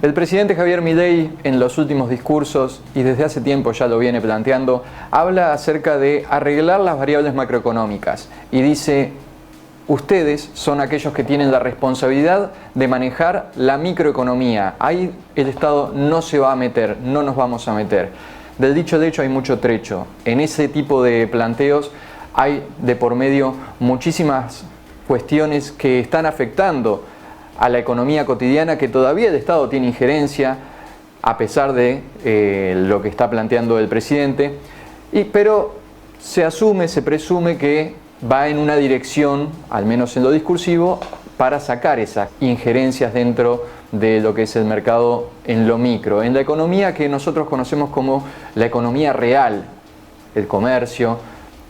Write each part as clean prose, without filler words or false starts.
El presidente Javier Milei en los últimos discursos, y desde hace tiempo ya lo viene planteando, habla acerca de arreglar las variables macroeconómicas y dice: ustedes son aquellos que tienen la responsabilidad de manejar la microeconomía. Ahí el Estado no se va a meter, no nos vamos a meter. Del dicho al hecho hay mucho trecho. En ese tipo de planteos hay de por medio muchísimas cuestiones que están afectando a la economía cotidiana, que todavía el Estado tiene injerencia, a pesar de lo que está planteando el presidente, pero se asume, se presume que va en una dirección, al menos en lo discursivo, para sacar esas injerencias dentro de lo que es el mercado en lo micro, en la economía que nosotros conocemos como la economía real, el comercio,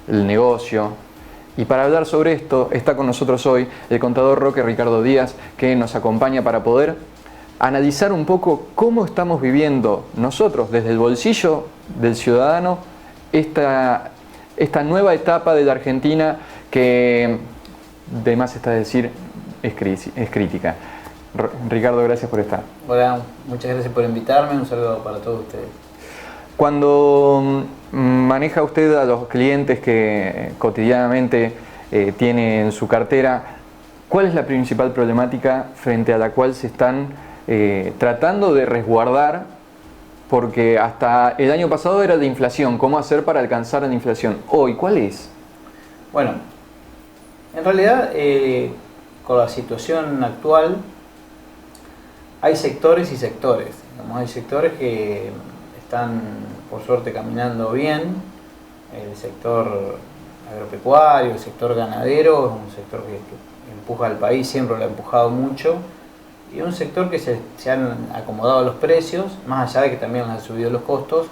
el negocio. Y para hablar sobre esto está con nosotros hoy el contador Roque Ricardo Díaz, que nos acompaña para poder analizar un poco cómo estamos viviendo nosotros desde el bolsillo del ciudadano esta nueva etapa de la Argentina que, de más está decir, es crítica. Ricardo, gracias por estar. Hola, muchas gracias por invitarme, un saludo para todos ustedes. Cuando maneja usted a los clientes que cotidianamente tiene en su cartera, ¿cuál es la principal problemática frente a la cual se están tratando de resguardar? Porque hasta el año pasado era de inflación, ¿cómo hacer para alcanzar la inflación? Hoy, ¿cuál es? Bueno, en realidad con la situación actual hay sectores y sectores. Digamos, hay sectores que están por suerte caminando bien. El sector agropecuario, el sector ganadero es un sector que empuja al país, siempre lo ha empujado mucho. Y un sector que se han acomodado los precios, más allá de que también han subido los costos,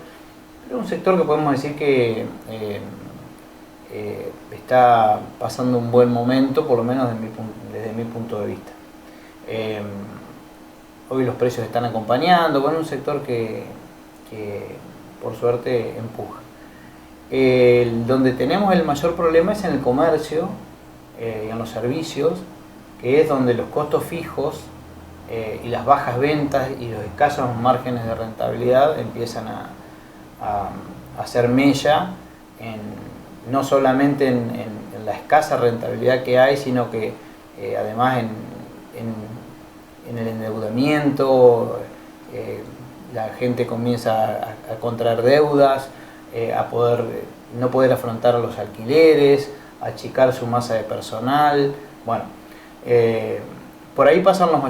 pero un sector que podemos decir que está pasando un buen momento, por lo menos desde mi punto de vista. Hoy los precios están acompañando, bueno, un sector que por suerte empuja. Donde tenemos el mayor problema es en el comercio y en los servicios, que es donde los costos fijos y las bajas ventas y los escasos márgenes de rentabilidad empiezan a hacer mella, no solamente en la escasa rentabilidad que hay, sino que además en el endeudamiento, la gente comienza a contraer deudas, no poder afrontar los alquileres, achicar su masa de personal. Bueno, por ahí pasan el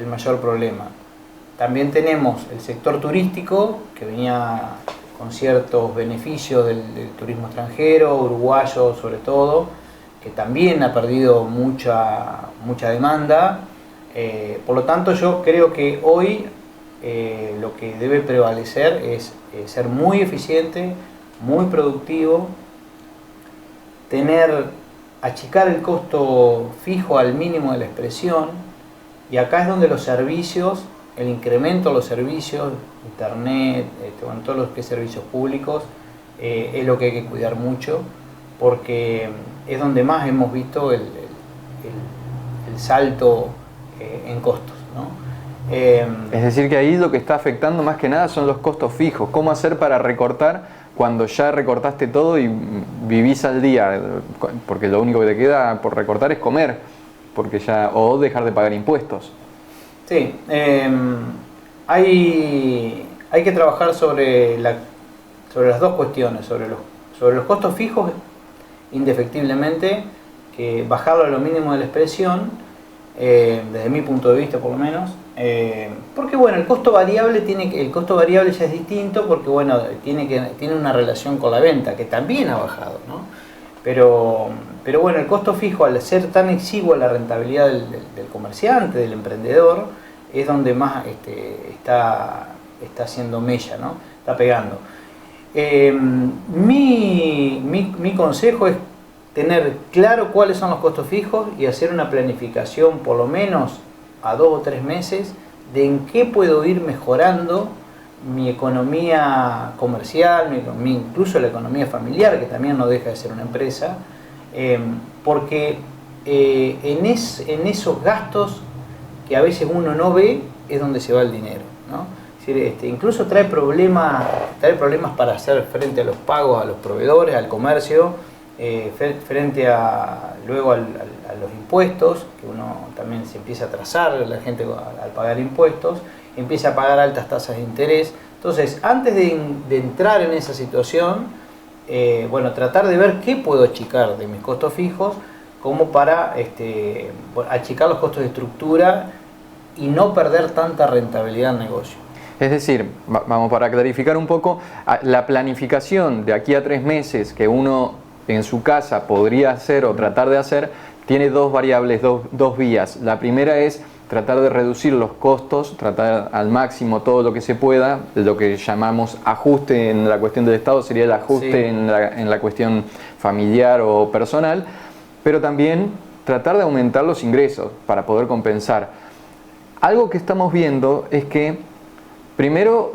mayor problema. También tenemos el sector turístico, que venía con ciertos beneficios del turismo extranjero, uruguayo sobre todo, que también ha perdido mucha demanda. Por lo tanto, yo creo que hoy lo que debe prevalecer es ser muy eficiente, muy productivo, achicar el costo fijo al mínimo de la expresión, y acá es donde los servicios, el incremento de los servicios, internet, todo lo que es servicios públicos, es lo que hay que cuidar mucho, porque es donde más hemos visto el salto en costos, ¿no? Es decir, que ahí lo que está afectando más que nada son los costos fijos. ¿Cómo hacer para recortar cuando ya recortaste todo y vivís al día? Porque lo único que te queda por recortar es comer, o dejar de pagar impuestos. Sí, hay que trabajar sobre las dos cuestiones, sobre los costos fijos, indefectiblemente, que bajarlo a lo mínimo de la expresión, desde mi punto de vista por lo menos, porque bueno, el costo variable ya es distinto, porque bueno, tiene una relación con la venta, que también ha bajado, ¿no? Pero bueno, el costo fijo, al ser tan exigua la rentabilidad del comerciante, del emprendedor, es donde más está haciendo mella, ¿no? Está pegando. Mi consejo es tener claro cuáles son los costos fijos y hacer una planificación por lo menos a 2 o 3 meses de en qué puedo ir mejorando mi economía comercial, incluso la economía familiar, que también no deja de ser una empresa, porque en esos gastos que a veces uno no ve, es donde se va el dinero, ¿no? Es decir, incluso trae problemas para hacer frente a los pagos, a los proveedores, al comercio, frente luego a los impuestos, que uno también se empieza a atrasar, la gente al pagar impuestos, empieza a pagar altas tasas de interés. Entonces, antes de entrar en esa situación, bueno, tratar de ver qué puedo achicar de mis costos fijos, como para achicar los costos de estructura y no perder tanta rentabilidad en el negocio. Es decir, vamos para clarificar un poco, la planificación de aquí a 3 meses que uno en su casa podría hacer o tratar de hacer, tiene dos variables, dos vías. La primera es tratar de reducir los costos, tratar al máximo todo lo que se pueda, lo que llamamos ajuste en la cuestión del Estado, sería el ajuste sí. en la cuestión familiar o personal, pero también tratar de aumentar los ingresos para poder compensar. Algo que estamos viendo es que, primero,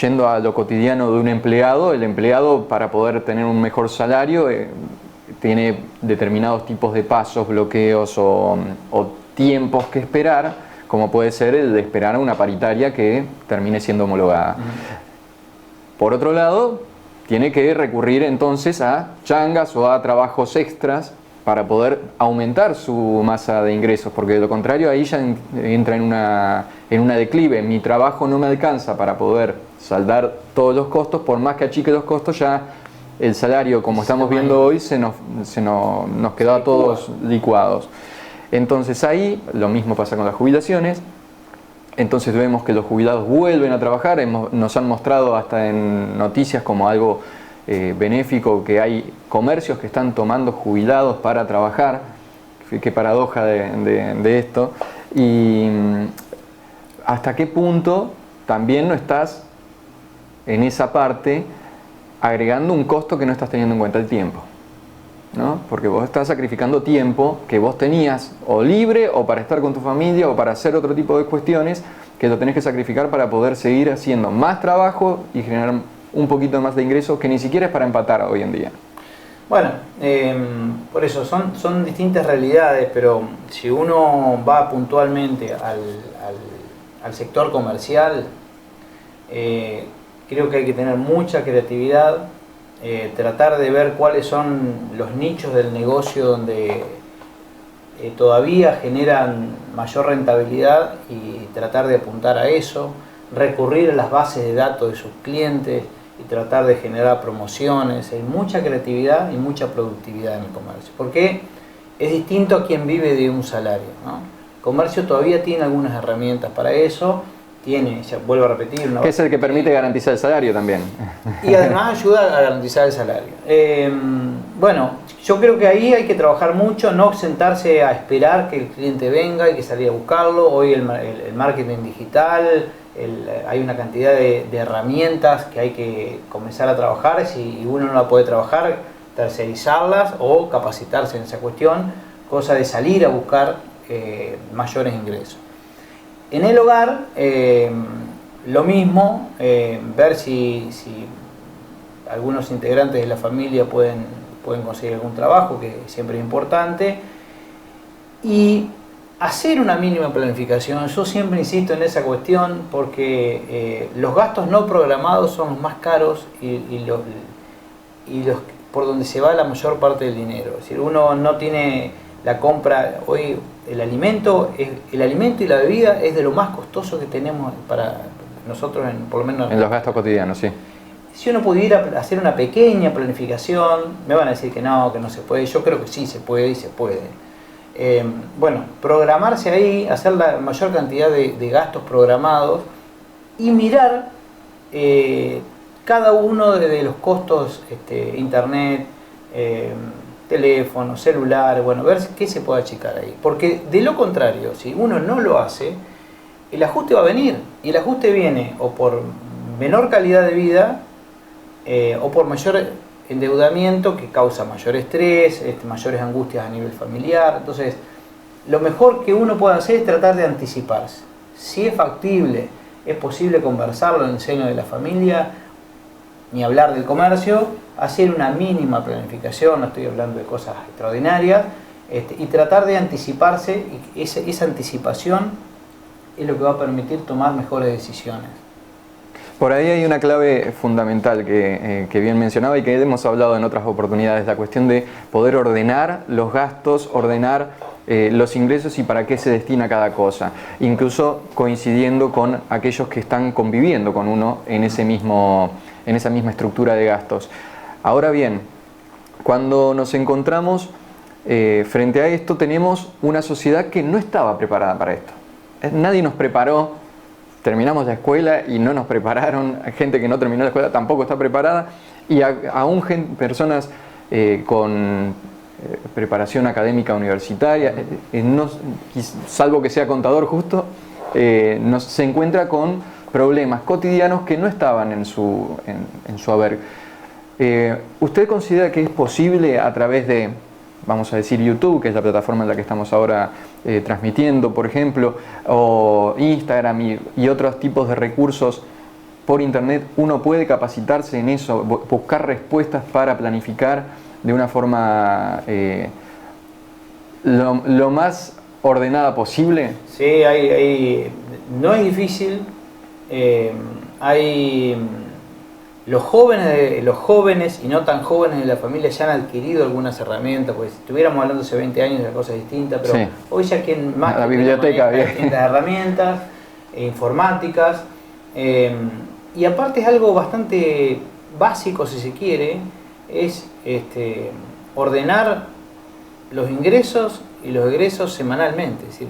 yendo a lo cotidiano de un empleado, el empleado para poder tener un mejor salario tiene determinados tipos de pasos, bloqueos o tiempos que esperar, como puede ser el de esperar a una paritaria que termine siendo homologada. Por otro lado, tiene que recurrir entonces a changas o a trabajos extras para poder aumentar su masa de ingresos, porque de lo contrario ahí ya entra en una declive. Mi trabajo no me alcanza para poder saldar todos los costos, por más que achique los costos, ya el salario, como estamos viendo hoy, nos quedó a todos licuados. Entonces ahí lo mismo pasa con las jubilaciones. Entonces vemos que los jubilados vuelven a trabajar, nos han mostrado hasta en noticias como algo benéfico, que hay comercios que están tomando jubilados para trabajar. Qué paradoja de esto. Y hasta qué punto también no estás en esa parte agregando un costo que no estás teniendo en cuenta, el tiempo, ¿no? Porque vos estás sacrificando tiempo que vos tenías o libre o para estar con tu familia o para hacer otro tipo de cuestiones, que lo tenés que sacrificar para poder seguir haciendo más trabajo y generar un poquito más de ingresos, que ni siquiera es para empatar hoy en día. Bueno, por eso son distintas realidades, pero si uno va puntualmente al sector comercial, creo que hay que tener mucha creatividad, tratar de ver cuáles son los nichos del negocio donde todavía generan mayor rentabilidad y tratar de apuntar a eso, recurrir a las bases de datos de sus clientes y tratar de generar promociones. Hay mucha creatividad y mucha productividad en el comercio, porque es distinto a quien vive de un salario, ¿no? El comercio todavía tiene algunas herramientas para eso, ya vuelvo a repetir, que es el que permite garantizar el salario también. Y además ayuda a garantizar el salario. Bueno, yo creo que ahí hay que trabajar mucho, no sentarse a esperar que el cliente venga, hay que salir a buscarlo. Hoy el marketing digital, hay una cantidad de herramientas que hay que comenzar a trabajar. Si uno no la puede trabajar, tercerizarlas o capacitarse en esa cuestión, cosa de salir a buscar mayores ingresos. En el hogar, lo mismo, ver si algunos integrantes de la familia pueden conseguir algún trabajo, que siempre es importante, y hacer una mínima planificación. Yo siempre insisto en esa cuestión porque los gastos no programados son los más caros y los por donde se va la mayor parte del dinero. Es decir, uno no tiene la compra, hoy el alimento y la bebida es de lo más costoso que tenemos para nosotros, por lo menos en los gastos cotidianos, sí. Si uno pudiera hacer una pequeña planificación, me van a decir que no se puede. Yo creo que sí se puede y se puede. Bueno, programarse ahí, hacer la mayor cantidad de gastos programados y mirar cada uno de los costos, internet, teléfono, celular, bueno, ver qué se puede achicar ahí. Porque de lo contrario, si uno no lo hace, el ajuste va a venir. Y el ajuste viene o por menor calidad de vida o por mayor endeudamiento, que causa mayor estrés, mayores angustias a nivel familiar. Entonces, lo mejor que uno puede hacer es tratar de anticiparse. Si es factible, es posible conversarlo en el seno de la familia, ni hablar del comercio, hacer una mínima planificación, no estoy hablando de cosas extraordinarias, y tratar de anticiparse, y esa anticipación es lo que va a permitir tomar mejores decisiones. Por ahí hay una clave fundamental que bien mencionaba y que hemos hablado en otras oportunidades, la cuestión de poder ordenar los gastos, ordenar los ingresos y para qué se destina cada cosa, incluso coincidiendo con aquellos que están conviviendo con uno en esa misma estructura de gastos. Ahora bien, cuando nos encontramos frente a esto, tenemos una sociedad que no estaba preparada para esto. Nadie nos preparó. Terminamos la escuela y no nos prepararon. Hay gente que no terminó la escuela tampoco está preparada. Y aún personas con preparación académica universitaria, salvo que sea contador justo, se encuentra con problemas cotidianos que no estaban en su haber. ¿Usted considera que es posible a través de, vamos a decir, YouTube, que es la plataforma en la que estamos ahora transmitiendo, por ejemplo, o Instagram y otros tipos de recursos por internet, uno puede capacitarse en eso, buscar respuestas para planificar de una forma lo más ordenada posible? Sí, no es difícil. Los jóvenes y no tan jóvenes de la familia ya han adquirido algunas herramientas, pues si estuviéramos hablando hace 20 años de cosas distintas, pero sí. Hoy ya quien más la biblioteca distintas herramientas informáticas, y aparte es algo bastante básico, si se quiere, es ordenar los ingresos y los egresos semanalmente, es decir,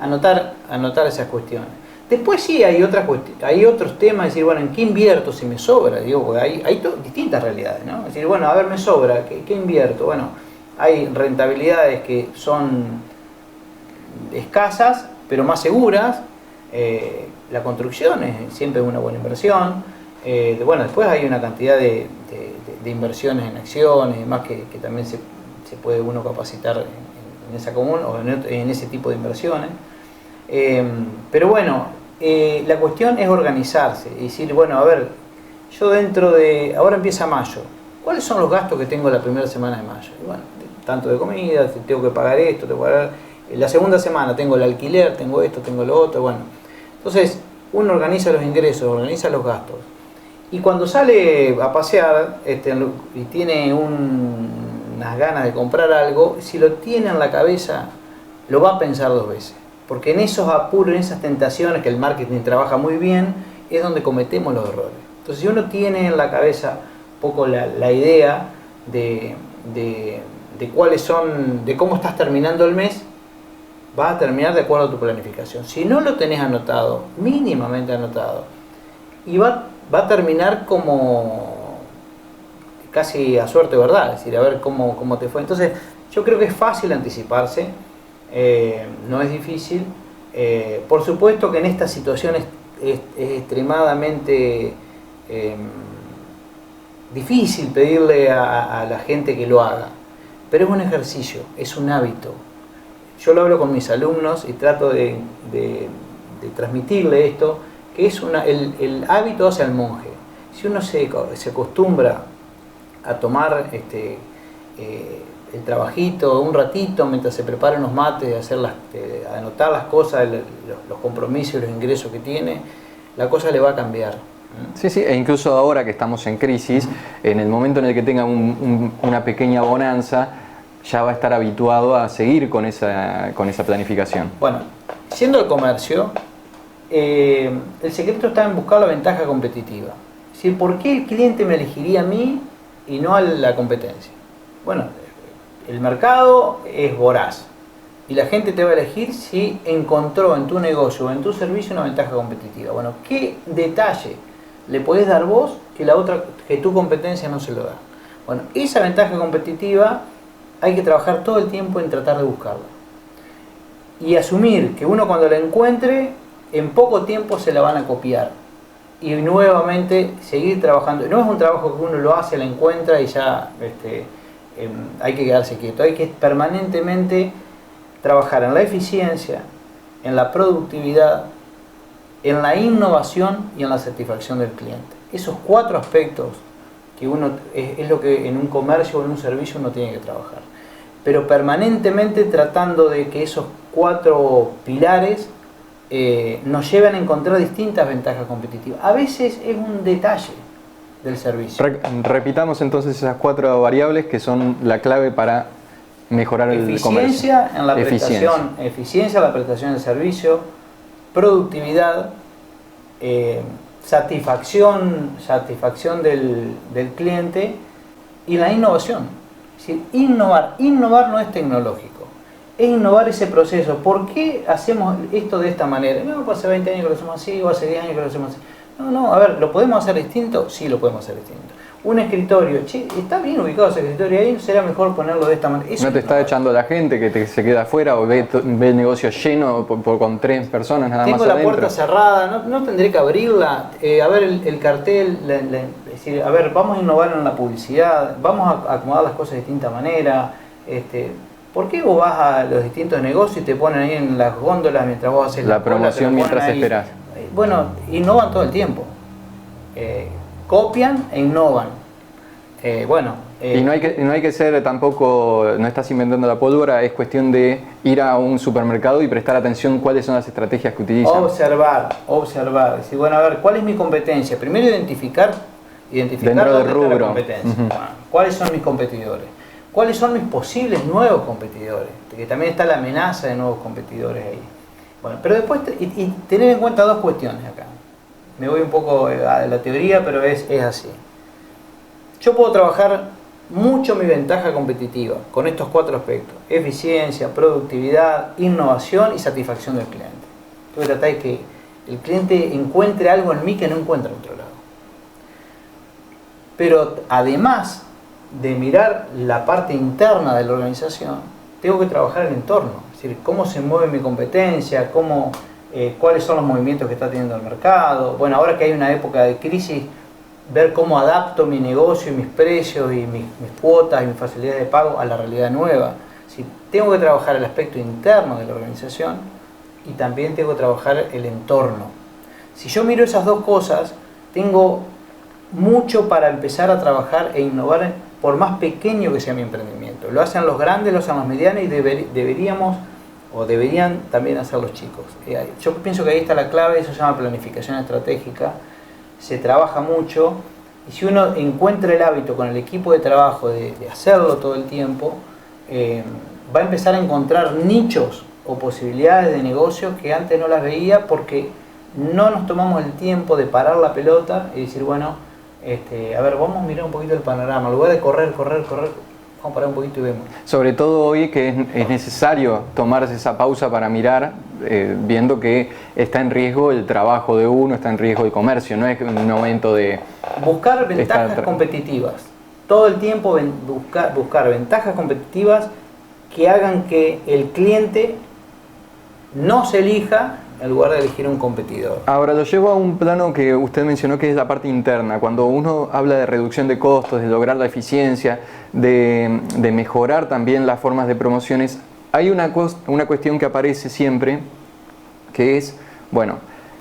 anotar esas cuestiones. Después sí hay otros temas, es decir, bueno, ¿en qué invierto si me sobra? Digo, porque hay distintas realidades, ¿no? Es decir, bueno, a ver, me sobra, ¿qué invierto? Bueno, hay rentabilidades que son escasas, pero más seguras. La construcción es siempre una buena inversión. Bueno, después hay una cantidad de inversiones en acciones y demás que también se puede uno capacitar en esa común o en ese tipo de inversiones. Pero bueno, la cuestión es organizarse y decir, bueno, a ver, yo ahora empieza mayo, ¿cuáles son los gastos que tengo la primera semana de mayo? Y bueno, tanto de comida, tengo que pagar esto, tengo que pagar. La segunda semana tengo el alquiler, tengo esto, tengo lo otro, bueno. Entonces, uno organiza los ingresos, organiza los gastos. Y cuando sale a pasear y tiene unas ganas de comprar algo, si lo tiene en la cabeza, lo va a pensar dos veces. Porque en esos apuros, en esas tentaciones que el marketing trabaja muy bien, es donde cometemos los errores. Entonces, si uno tiene en la cabeza un poco la idea de cuáles son, de cómo estás terminando el mes, vas a terminar de acuerdo a tu planificación. Si no lo tenés anotado, mínimamente anotado, y va a terminar como casi a suerte, ¿verdad? Es decir, a ver cómo te fue. Entonces, yo creo que es fácil anticiparse. No es difícil. Por supuesto que en estas situaciones es extremadamente difícil pedirle a la gente que lo haga, pero es un ejercicio, es un hábito. Yo lo hablo con mis alumnos y trato de transmitirle esto, que es el hábito hace al monje. Si uno se acostumbra a tomar el trabajito un ratito mientras se preparan los mates, anotar las cosas, los compromisos y los ingresos que tiene, la cosa le va a cambiar. Sí, e incluso ahora que estamos en crisis, en el momento en el que tenga una pequeña bonanza, ya va a estar habituado a seguir con esa planificación. Bueno, siendo el comercio, el secreto está en buscar la ventaja competitiva. Es decir, ¿por qué el cliente me elegiría a mí y no a la competencia? Bueno, el mercado es voraz y la gente te va a elegir si encontró en tu negocio o en tu servicio una ventaja competitiva. Bueno, ¿qué detalle le podés dar vos que tu competencia no se lo da? Bueno, esa ventaja competitiva hay que trabajar todo el tiempo en tratar de buscarla y asumir que uno cuando la encuentre en poco tiempo se la van a copiar y nuevamente seguir trabajando. No es un trabajo que uno lo hace, la encuentra y ya hay que quedarse quieto. Hay que permanentemente trabajar en la eficiencia, en la productividad, en la innovación y en la satisfacción del cliente. Esos 4 aspectos que es lo que en un comercio o en un servicio uno tiene que trabajar. Pero permanentemente tratando de que esos 4 pilares nos llevan a encontrar distintas ventajas competitivas. A veces es un detalle del servicio. Repitamos entonces esas 4 variables que son la clave para mejorar el comercio. Eficiencia en la prestación, eficiencia en la prestación del servicio, productividad, satisfacción del cliente y la innovación. Es decir, innovar no es tecnológico, es innovar ese proceso. ¿Por qué hacemos esto de esta manera? No, pues hace 20 años que lo hacemos así, o hace 10 años que lo hacemos así. No, a ver, ¿lo podemos hacer distinto? Sí, lo podemos hacer distinto. Un escritorio, che, está bien ubicado ese escritorio ahí, será mejor ponerlo de esta manera. Eso no te está echando la gente que se queda afuera o ve el negocio lleno con 3 personas nada más adentro. Tengo la puerta cerrada, no tendré que abrirla. A ver el cartel, es decir, a ver, vamos a innovar en la publicidad, vamos a acomodar las cosas de distinta manera. ¿Por qué vos vas a los distintos negocios y te ponen ahí en las góndolas mientras vos haces la promoción mientras esperás? Bueno, innovan todo el tiempo. Copian e innovan. Y no hay que ser tampoco, no estás inventando la pólvora, es cuestión de ir a un supermercado y prestar atención cuáles son las estrategias que utilizan. Observar. Decir, bueno, a ver, ¿cuál es mi competencia? Primero identificar dentro del rubro. La competencia. Bueno, ¿cuáles son mis competidores? ¿Cuáles son mis posibles nuevos competidores? Que también está la amenaza de nuevos competidores ahí. Bueno, pero después, y tener en cuenta 2 cuestiones acá. Me voy un poco a la teoría, pero es así. Yo puedo trabajar mucho mi ventaja competitiva con estos 4 aspectos: eficiencia, productividad, innovación y satisfacción del cliente. Tengo que tratar de que el cliente encuentre algo en mí que no encuentra en otro lado. Pero además de mirar la parte interna de la organización, tengo que trabajar el entorno, es decir, cómo se mueve mi competencia, cuáles son los movimientos que está teniendo el mercado. Bueno, ahora que hay una época de crisis, ver cómo adapto mi negocio y mis precios y mis cuotas y mis facilidades de pago a la realidad nueva. Si tengo que trabajar el aspecto interno de la organización y también tengo que trabajar el entorno. Si yo miro esas 2 cosas, tengo mucho para empezar a trabajar e innovar, por más pequeño que sea mi emprendimiento. Lo hacen los grandes, lo hacen los medianos y deberían también hacer los chicos. Yo pienso que ahí está la clave, eso se llama planificación estratégica. Se trabaja mucho y si uno encuentra el hábito con el equipo de trabajo de hacerlo todo el tiempo, va a empezar a encontrar nichos o posibilidades de negocio que antes no las veía porque no nos tomamos el tiempo de parar la pelota y decir, bueno, a ver, vamos a mirar un poquito el panorama, en lugar de correr, vamos a parar un poquito y vemos. Sobre todo hoy que es necesario tomarse esa pausa para mirar, viendo que está en riesgo el trabajo de uno, está en riesgo el comercio, no es un momento de... Buscar ventajas competitivas, todo el tiempo buscar ventajas competitivas que hagan que el cliente no se elija en lugar de elegir un competidor. Ahora lo llevo a un plano que usted mencionó, que es la parte interna. Cuando uno habla de reducción de costos, de lograr la eficiencia, de mejorar también las formas de promociones, hay una cuestión que aparece siempre, que es, bueno,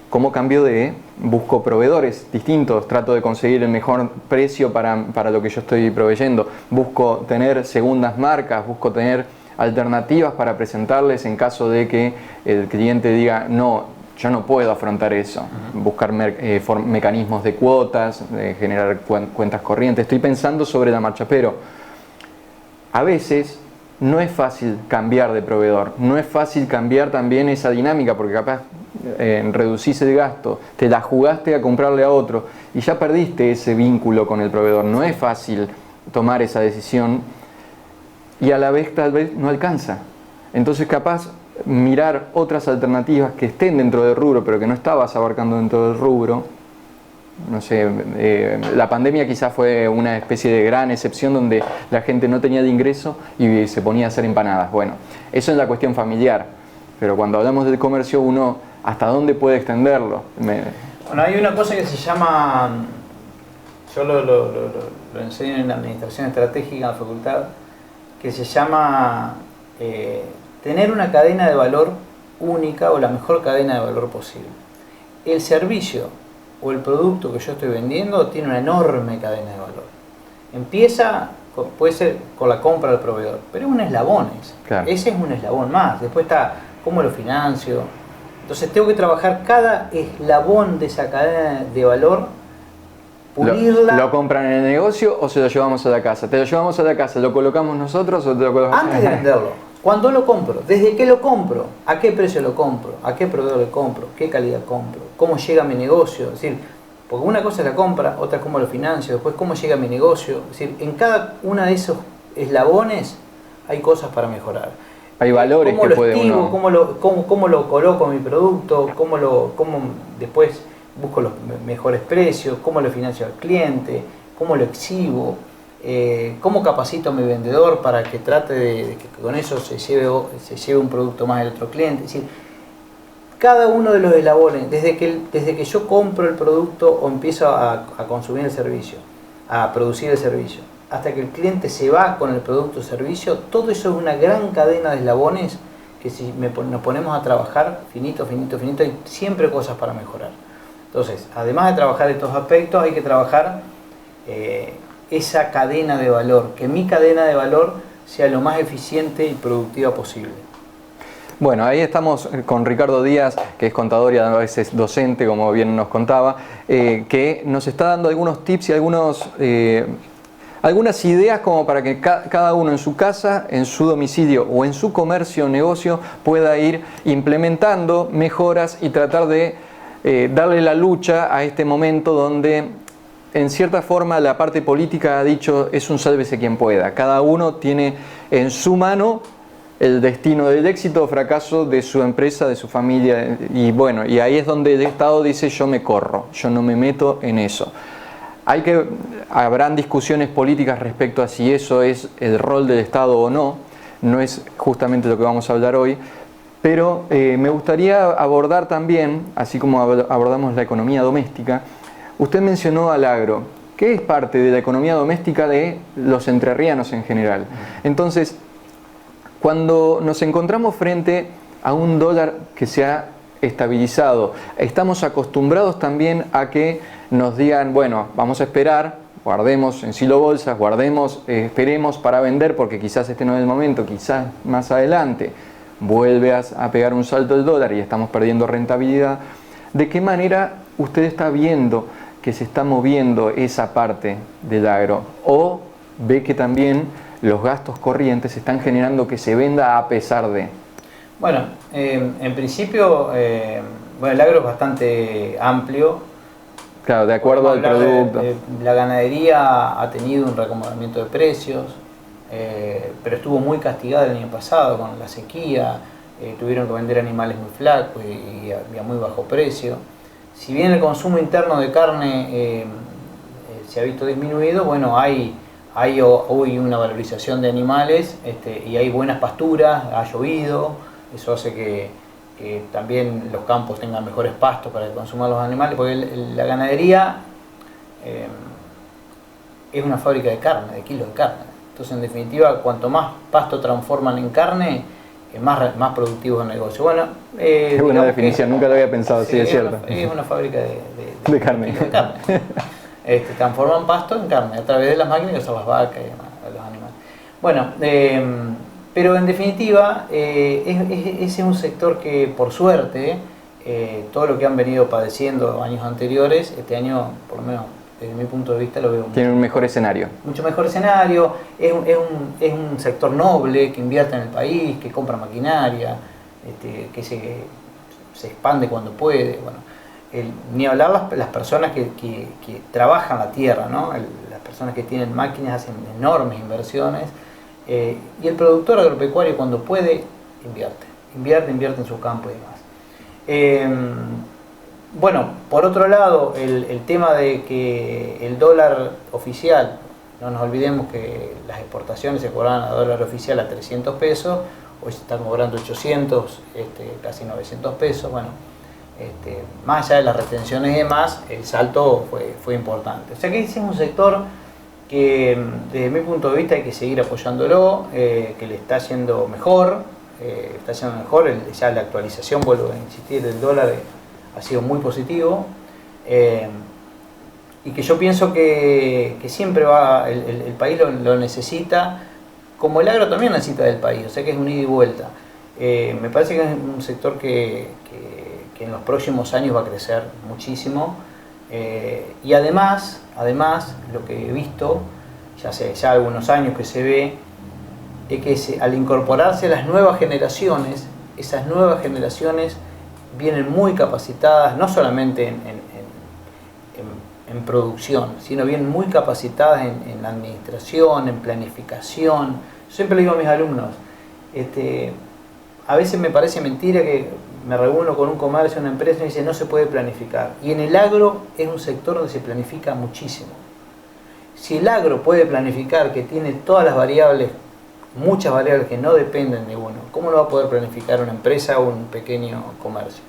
¿cómo cambio busco proveedores distintos? Trato de conseguir el mejor precio para lo que yo estoy proveyendo. Busco tener segundas marcas, busco tener alternativas para presentarles en caso de que el cliente diga, no, yo no puedo afrontar eso. Buscar mecanismos de cuotas, de generar cuentas corrientes. Estoy pensando sobre la marcha, pero a veces no es fácil cambiar de proveedor, no es fácil cambiar también esa dinámica, porque capaz reducís el gasto, te la jugaste a comprarle a otro y ya perdiste ese vínculo con el proveedor. No es fácil tomar esa decisión y a la vez tal vez no alcanza. Entonces capaz mirar otras alternativas que estén dentro del rubro, pero que no estabas abarcando dentro del rubro. No sé, la pandemia quizás fue una especie de gran excepción donde la gente no tenía de ingreso y se ponía a hacer empanadas. Bueno, eso es la cuestión familiar, pero cuando hablamos del comercio, uno ¿hasta dónde puede extenderlo? Bueno, hay una cosa que se llama, yo lo enseño en la administración estratégica en la facultad, que se llama tener una cadena de valor única o la mejor cadena de valor posible. El servicio o el producto que yo estoy vendiendo tiene una enorme cadena de valor. Empieza, puede ser con la compra del proveedor, pero es un eslabón ese. Claro. Ese es un eslabón más. Después está cómo lo financio, Entonces tengo que trabajar cada eslabón de esa cadena de valor, pulirla. ¿Lo compran en el negocio o se lo llevamos a la casa? ¿Te lo llevamos a la casa, lo colocamos nosotros o te lo colocamos? Antes de venderlo, cuando lo compro, desde qué lo compro, a qué precio lo compro, a qué proveedor le compro, qué calidad compro, cómo llega a mi negocio, es decir, porque una cosa es la compra, otra es cómo lo financio, después cómo llega a mi negocio, es decir, en cada uno de esos eslabones hay cosas para mejorar. Hay valores que puede uno... Cómo lo coloco en mi producto, cómo después busco los mejores precios, cómo lo financio al cliente, cómo lo exhibo, cómo capacito a mi vendedor para que trate de que con eso se lleve un producto más del otro cliente. Es decir, cada uno de los eslabones, desde que yo compro el producto o empiezo a consumir el servicio, a producir el servicio, hasta que el cliente se va con el producto o servicio, todo eso es una gran cadena de eslabones que si nos ponemos a trabajar finito, hay siempre cosas para mejorar. Entonces, además de trabajar estos aspectos, hay que trabajar esa cadena de valor, que mi cadena de valor sea lo más eficiente y productiva posible. Bueno, ahí estamos con Ricardo Díaz, que es contador y a veces docente, como bien nos contaba, que nos está dando algunos tips y algunas ideas como para que cada uno en su casa, en su domicilio o en su comercio o negocio pueda ir implementando mejoras y tratar de darle la lucha a este momento donde en cierta forma la parte política ha dicho es un sálvese quien pueda. Cada uno tiene en su mano el destino del éxito o fracaso de su empresa, de su familia, y bueno, y ahí es donde el Estado dice yo me corro, yo no me meto en eso. Habrán discusiones políticas respecto a si eso es el rol del Estado o no, no es justamente lo que vamos a hablar hoy, pero me gustaría abordar también, así como abordamos la economía doméstica, usted mencionó al agro, que es parte de la economía doméstica de los entrerrianos en general. Entonces, cuando nos encontramos frente a un dólar que se ha estabilizado, estamos acostumbrados también a que nos digan, bueno, vamos a esperar, guardemos en silo bolsas, guardemos, esperemos para vender porque quizás este no es el momento, quizás más adelante vuelve a pegar un salto el dólar y estamos perdiendo rentabilidad. ¿De qué manera usted está viendo que se está moviendo esa parte del agro? ¿O ve que también los gastos corrientes están generando que se venda a pesar de? Bueno, en principio, el agro es bastante amplio. Claro, de acuerdo al producto. La ganadería ha tenido un reacomodamiento de precios, pero estuvo muy castigada el año pasado con la sequía, tuvieron que vender animales muy flacos y a muy bajo precio. Si bien el consumo interno de carne se ha visto disminuido, bueno, hay hoy una valorización de animales y hay buenas pasturas, ha llovido, eso hace que también los campos tengan mejores pastos para que consuman los animales, porque la ganadería es una fábrica de carne, de kilos de carne. Entonces, en definitiva, cuanto más pasto transforman en carne, más productivo es el negocio. Bueno, qué buena definición, nunca lo había pensado, sí, es cierto. Es una fábrica de carne. De carne. Transforman pasto en carne a través de las máquinas que son las vacas y demás, los animales. Bueno, pero en definitiva, ese es un sector que, por suerte, todo lo que han venido padeciendo años anteriores, este año, por lo menos desde mi punto de vista, lo veo. Tiene un mejor escenario. Mucho mejor escenario, es un sector noble que invierte en el país, que compra maquinaria, que se expande cuando puede. Bueno, ni hablar las personas que trabajan la tierra, ¿no? Las personas que tienen máquinas hacen enormes inversiones. Y el productor agropecuario cuando puede invierte en su campo y demás. Bueno, por otro lado, el tema de que el dólar oficial, no nos olvidemos que las exportaciones se cobraban a dólar oficial a 300 pesos, hoy se están cobrando 800, casi 900 pesos, bueno, más allá de las retenciones y demás, el salto fue importante. O sea que ese es un sector que desde mi punto de vista hay que seguir apoyándolo, que le está yendo mejor, ya la actualización, vuelvo a insistir, del dólar ha sido muy positivo, y que yo pienso que siempre el país lo necesita, como el agro también necesita del país, o sea que es un ida y vuelta. Me parece que es un sector que que en los próximos años va a crecer muchísimo. Y además, lo que he visto, ya hace ya algunos años que se ve, es que al incorporarse las nuevas generaciones, esas nuevas generaciones vienen muy capacitadas, no solamente en producción, sino vienen muy capacitadas en administración, en planificación. Siempre le digo a mis alumnos, a veces me parece mentira que me reúno con un comercio, una empresa y me dice no se puede planificar. Y en el agro es un sector donde se planifica muchísimo. Si el agro puede planificar, que tiene todas las variables, muchas variables que no dependen de uno, ¿cómo lo va a poder planificar una empresa o un pequeño comercio?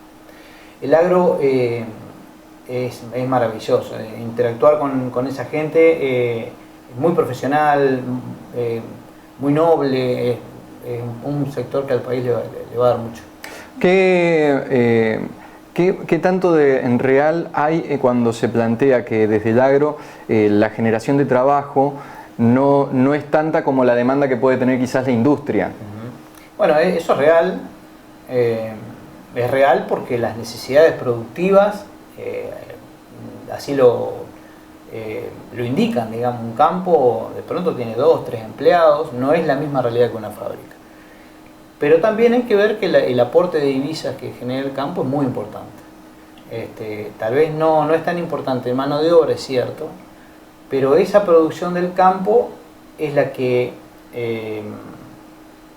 El agro es maravilloso, interactuar con esa gente muy profesional, muy noble, es un sector que al país le va a dar mucho. ¿Qué tanto en real hay cuando se plantea que desde el agro la generación de trabajo no es tanta como la demanda que puede tener quizás la industria? Bueno, eso es real. Es real porque las necesidades productivas así lo indican, digamos. Un campo de pronto tiene 2, 3 empleados, no es la misma realidad que una fábrica. Pero también hay que ver que el aporte de divisas que genera el campo es muy importante. Tal vez no es tan importante en mano de obra, es cierto, pero esa producción del campo es la que...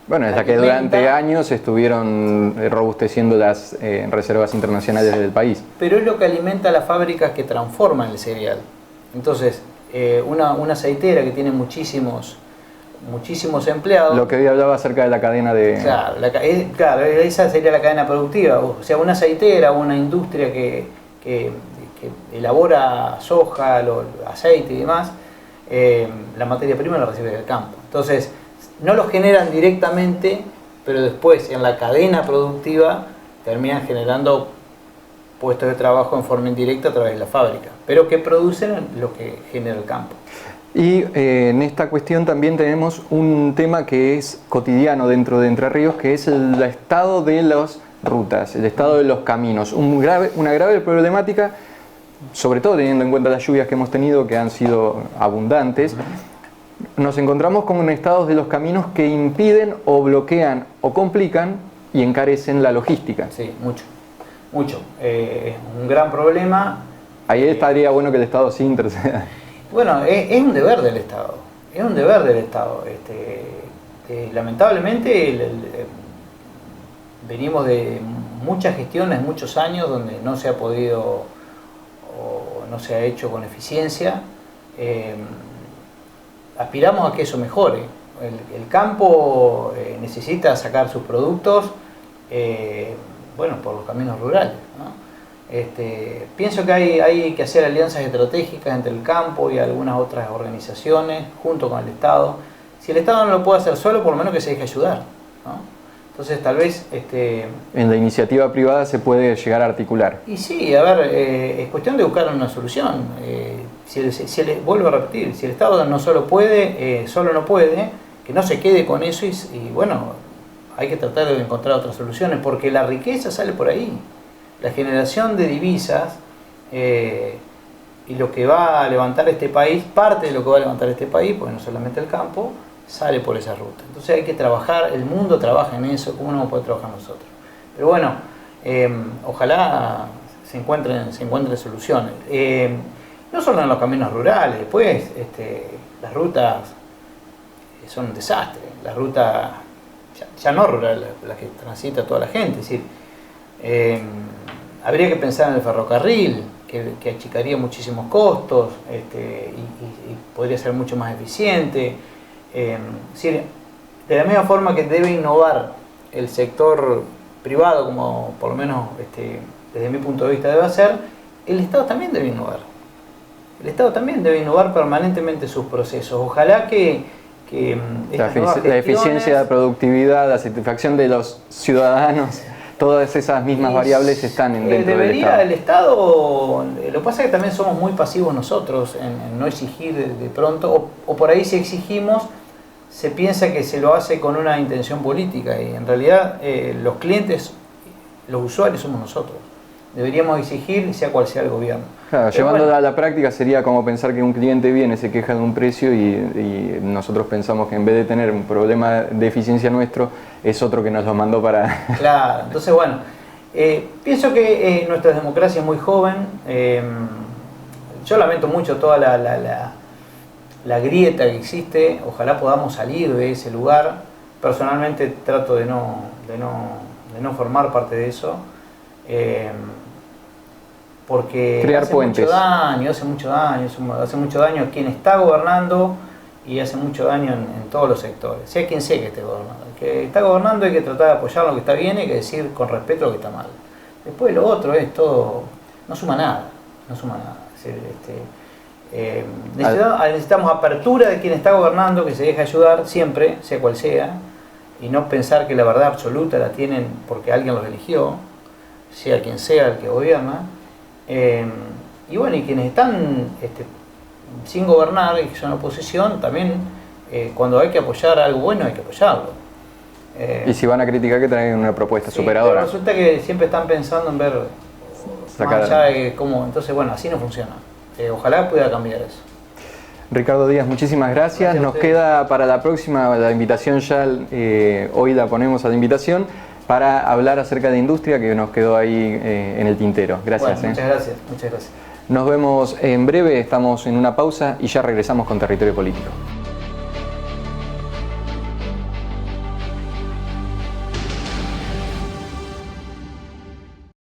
Bueno, es la que durante años estuvieron robusteciendo las reservas internacionales del país. Pero es lo que alimenta a las fábricas que transforman el cereal. Entonces, una aceitera que tiene muchísimos empleados... Lo que hoy hablaba acerca de la cadena de... Claro, esa sería la cadena productiva. O sea, una aceitera, una industria que elabora soja, aceite y demás, la materia prima la recibe del campo. Entonces, no lo generan directamente, pero después en la cadena productiva terminan generando puestos de trabajo en forma indirecta a través de la fábrica, pero que producen lo que genera el campo. Y en esta cuestión también tenemos un tema que es cotidiano dentro de Entre Ríos, que es el estado de las rutas, el estado de los caminos. Una grave problemática, sobre todo teniendo en cuenta las lluvias que hemos tenido, que han sido abundantes. Nos encontramos con estados de los caminos que impiden o bloquean o complican y encarecen la logística. Sí, mucho. Es un gran problema. Ahí estaría bueno que el Estado sí interceda. Bueno, es un deber del Estado. Lamentablemente venimos de muchas gestiones, muchos años donde no se ha podido o no se ha hecho con eficiencia. Aspiramos a que eso mejore. El campo necesita sacar sus productos por los caminos rurales, ¿no? Pienso que hay que hacer alianzas estratégicas entre el campo y algunas otras organizaciones junto con el Estado. Si el Estado no lo puede hacer solo, por lo menos que se deje ayudar, ¿no? Entonces tal vez... En la iniciativa privada se puede llegar a articular. Y sí, a ver, es cuestión de buscar una solución. Vuelvo a repetir, si el Estado no solo puede, solo no puede, que no se quede con eso y bueno, hay que tratar de encontrar otras soluciones, porque la riqueza sale por ahí. La generación de divisas y lo que va a levantar este país, parte de lo que va a levantar este país, porque no solamente el campo, sale por esa ruta. Entonces hay que trabajar, el mundo trabaja en eso, ¿cómo no podemos trabajar nosotros? Pero bueno, ojalá se encuentren soluciones. No solo en los caminos rurales, después las rutas son un desastre. Las rutas, ya no rurales, las que transita toda la gente, es decir, habría que pensar en el ferrocarril, que achicaría muchísimos costos y podría ser mucho más eficiente. Es decir, de la misma forma que debe innovar el sector privado, como por lo menos desde mi punto de vista debe hacer, el Estado también debe innovar. El Estado también debe innovar permanentemente sus procesos. Ojalá que la eficiencia, la productividad, la satisfacción de los ciudadanos, todas esas mismas variables están dentro del Estado. El Estado, lo que pasa es que también somos muy pasivos nosotros en no exigir de pronto, o por ahí si exigimos, se piensa que se lo hace con una intención política y en realidad los clientes, los usuarios somos nosotros. deberíamos exigir, sea cual sea el gobierno. Claro, Pero llevándolo bueno, a la práctica sería como pensar que un cliente viene, se queja de un precio y nosotros pensamos que en vez de tener un problema de eficiencia nuestro, es otro que nos lo mandó para... claro, entonces bueno, pienso que nuestra democracia es muy joven. Yo lamento mucho toda la grieta que existe. Ojalá podamos salir de ese lugar. Personalmente trato de no formar parte de eso. Porque Crear hace puentes. hace mucho daño a quien está gobernando y hace mucho daño en todos los sectores, sea quien sea que esté gobernando. El que está gobernando hay que tratar de apoyar lo que está bien y hay que decir con respeto lo que está mal. Después lo otro es todo, no suma nada. Es decir, necesitamos apertura de quien está gobernando, que se deje ayudar siempre, sea cual sea, y no pensar que la verdad absoluta la tienen porque alguien los eligió, sea quien sea el que gobierna. Y bueno, y quienes están sin gobernar y que son oposición, también cuando hay que apoyar algo bueno hay que apoyarlo. Y si van a criticar, que traigan una propuesta Sí, superadora. pero resulta que siempre están pensando en ver más allá de cómo. Entonces, bueno, así no funciona. Ojalá pueda cambiar eso. Ricardo Díaz, muchísimas gracias. Nos queda para la próxima la invitación, ya hoy la ponemos a la invitación, para hablar acerca de industria, que nos quedó ahí en el tintero. Gracias. Bueno, muchas gracias. Nos vemos en breve, estamos en una pausa y ya regresamos con Territorio Político.